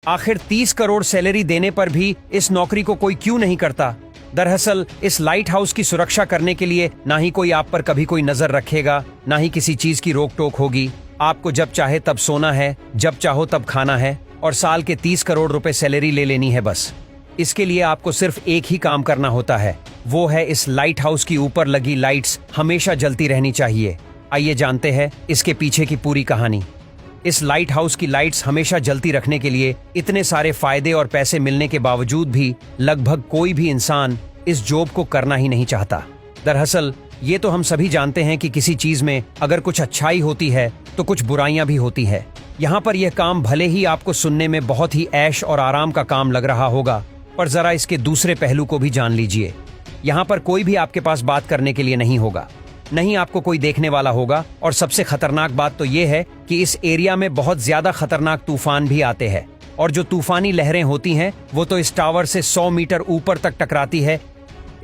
आखिर 30 करोड़ सैलरी देने पर भी इस नौकरी को कोई क्यों नहीं करता? दरअसल इस लाइट हाउस की सुरक्षा करने के लिए ना ही कोई आप पर कभी कोई नजर रखेगा, ना ही किसी चीज की रोक टोक होगी। आपको जब चाहे तब सोना है, जब चाहो तब खाना है और साल के 30 करोड़ रुपए सैलरी ले लेनी है बस। इसके लिए आपको सिर्फ एक ही काम करना होता है, वो है इस लाइट हाउस की ऊपर लगी लाइट्स हमेशा जलती रहनी चाहिए। आइए जानते हैं इसके पीछे की पूरी कहानी। इस लाइट हाउस की लाइट्स हमेशा जलती रखने के लिए इतने सारे फायदे और पैसे मिलने के बावजूद भी लगभग कोई भी इंसान इस जॉब को करना ही नहीं चाहता। दरअसल ये तो हम सभी जानते हैं कि किसी चीज में अगर कुछ अच्छाई होती है तो कुछ बुराइयां भी होती है। यहाँ पर यह काम भले ही आपको सुनने में बहुत ही ऐश और आराम का काम लग रहा होगा, पर जरा इसके दूसरे पहलू को भी जान लीजिए। यहाँ पर कोई भी आपके पास बात करने के लिए नहीं होगा, नहीं आपको कोई देखने वाला होगा, और सबसे खतरनाक बात तो ये है कि इस एरिया में बहुत ज्यादा खतरनाक तूफान भी आते हैं, और जो तूफानी लहरें होती हैं वो तो इस टावर से 100 मीटर ऊपर तक टकराती है।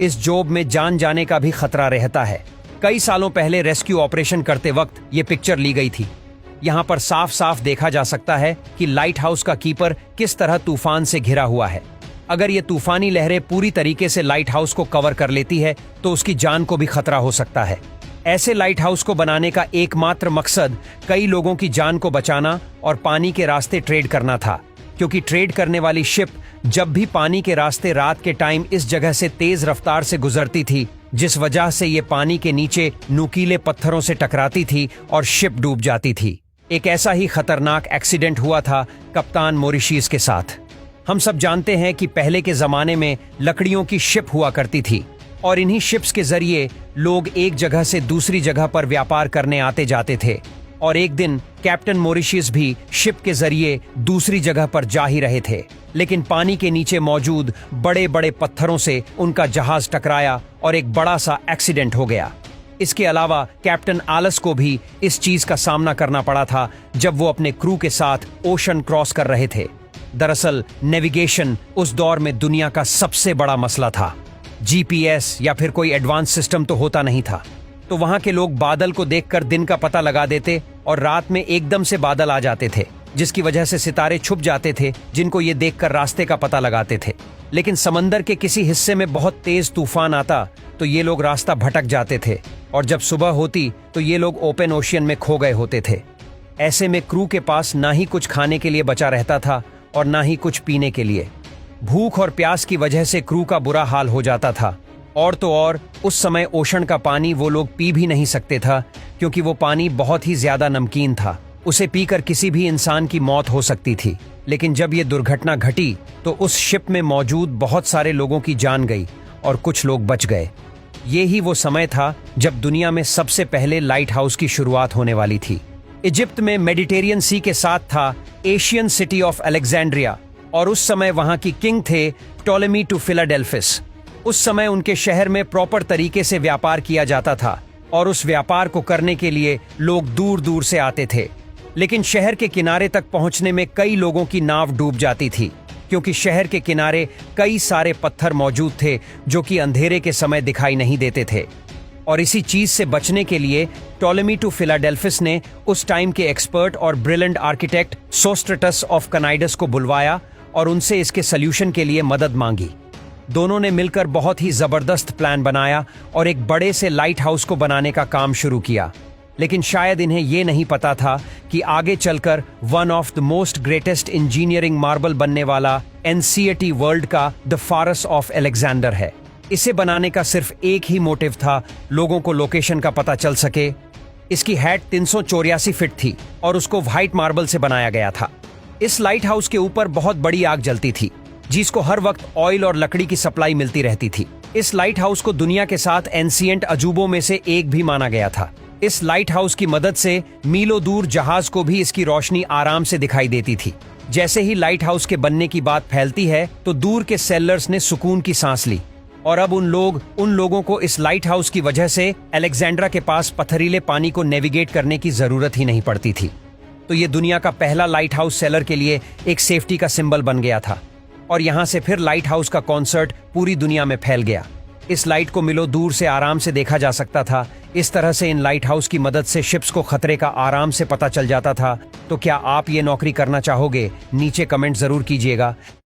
इस जॉब में जान जाने का भी खतरा रहता है। कई सालों पहले रेस्क्यू ऑपरेशन करते वक्त ये पिक्चर ली गई थी। यहाँ पर साफ साफ देखा जा सकता है कि लाइट हाउस का कीपर किस तरह तूफान से घिरा हुआ है। अगर ये तूफानी लहरें पूरी तरीके से लाइट हाउस को कवर कर लेती है तो उसकी जान को भी खतरा हो सकता है। ऐसे लाइट हाउस को बनाने का एकमात्र मकसद कई लोगों की जान को बचाना और पानी के रास्ते ट्रेड करना था, क्योंकि ट्रेड करने वाली शिप जब भी पानी के रास्ते रात के टाइम इस जगह से तेज रफ्तार से गुजरती थी, जिस वजह से ये पानी के नीचे नुकीले पत्थरों से टकराती थी और शिप डूब जाती थी। एक ऐसा ही खतरनाक एक्सीडेंट हुआ था कप्तान मॉरिशस के साथ। हम सब जानते हैं कि पहले के जमाने में लकड़ियों की शिप हुआ करती थी और इन्हीं शिप्स के जरिए लोग एक जगह से दूसरी जगह पर व्यापार करने आते जाते थे। और एक दिन कैप्टन मॉरिशस भी शिप के जरिए दूसरी जगह पर जा ही रहे थे, लेकिन पानी के नीचे मौजूद बड़े बड़े पत्थरों से उनका जहाज टकराया और एक बड़ा सा एक्सीडेंट हो गया। इसके अलावा कैप्टन आलस को भी इस चीज का सामना करना पड़ा था जब वो अपने क्रू के साथ ओशन क्रॉस कर रहे थे। दरअसल नेविगेशन उस दौर में दुनिया का सबसे बड़ा मसला था। जीपीएस या फिर कोई एडवांस सिस्टम तो होता नहीं था, तो वहां के लोग बादल को देखकर दिन का पता लगा देते और रात में एकदम से बादल आ जाते थे, जिसकी वजह से सितारे छुप जाते थे, जिनको ये देखकर रास्ते का पता लगाते थे। लेकिन समंदर के किसी हिस्से में बहुत तेज तूफान आता तो ये लोग रास्ता भटक जाते थे, और जब सुबह होती तो ये लोग ओपन ओशियन में खो गए होते थे। ऐसे में क्रू के पास ना ही कुछ खाने के लिए बचा रहता था और ना ही कुछ पीने के लिए। भूख और प्यास की वजह से क्रू का बुरा हाल हो जाता था, और तो और उस समय ओशन का पानी वो लोग पी भी नहीं सकते था, क्योंकि वो पानी बहुत ही ज्यादा नमकीन था। उसे पीकर किसी भी इंसान की मौत हो सकती थी। लेकिन जब ये दुर्घटना घटी तो उस शिप में मौजूद बहुत सारे लोगों की जान गई और कुछ लोग बच गए। ये ही वो समय था जब दुनिया में सबसे पहले लाइट हाउस की शुरुआत होने वाली थी। इजिप्ट में मेडिटेरियन सी के साथ था एशियन सिटी ऑफ अलेक्जेंड्रिया, और उस समय वहां की किंग थे टोलेमी टू फिलाडेल्फिस। उस समय उनके शहर में प्रॉपर तरीके से व्यापार किया जाता था, और उस व्यापार को करने के लिए लोग दूर दूर से आते थे। लेकिन शहर के किनारे तक पहुंचने में कई लोगों की नाव डूब जाती थी, क्योंकि शहर के किनारे कई सारे पत्थर मौजूद थे जो कि अंधेरे के समय दिखाई नहीं देते थे। और इसी चीज से बचने के लिए टोलेमी टू फिलाडेल्फिस ने उस टाइम के एक्सपर्ट और ब्रिलियंट आर्किटेक्ट सोस्ट्रेटस ऑफ कनाइडस को बुलवाया और उनसे इसके सल्यूशन के लिए मदद मांगी। दोनों ने मिलकर बहुत ही जबरदस्त प्लान बनाया और एक बड़े से लाइट हाउस को बनाने का काम शुरू किया। लेकिन शायद इन्हें ये नहीं पता था कि आगे चलकर one of the most greatest engineering marble बनने वाला एनसीईटी वर्ल्ड का द फारस ऑफ अलेक्जेंडर है। इसे बनाने का सिर्फ एक ही मोटिव था, लोगों को लोकेशन का पता चल सके। इसकी हाइट 384 फीट थी और उसको व्हाइट मार्बल से बनाया गया था। इस लाइट हाउस के ऊपर बहुत बड़ी आग जलती थी, जिसको हर वक्त ऑयल और लकड़ी की सप्लाई मिलती रहती थी। इस लाइट हाउस को दुनिया के साथ एंशिएंट अजूबों में से एक भी माना गया था। इस लाइट हाउस की मदद से मीलों दूर जहाज को भी इसकी रोशनी आराम से दिखाई देती थी। जैसे ही लाइट हाउस के बनने की बात फैलती है तो दूर के सेलर्स ने सुकून की सांस ली, और अब उन लोगों को इस लाइट हाउस की वजह से अलेक्जेंड्रा के पास पथरीले पानी को नेविगेट करने की जरूरत ही नहीं पड़ती थी। तो ये दुनिया का पहला लाइट हाउस सेलर के लिए एक सेफ्टी का सिंबल बन गया था, और यहाँ से फिर लाइट हाउस का कॉन्सेप्ट पूरी दुनिया में फैल गया। इस लाइट को मिलो दूर से आराम से देखा जा सकता था। इस तरह से इन लाइट हाउस की मदद से शिप्स को खतरे का आराम से पता चल जाता था। तो क्या आप ये नौकरी करना चाहोगे? नीचे कमेंट जरूर कीजिएगा।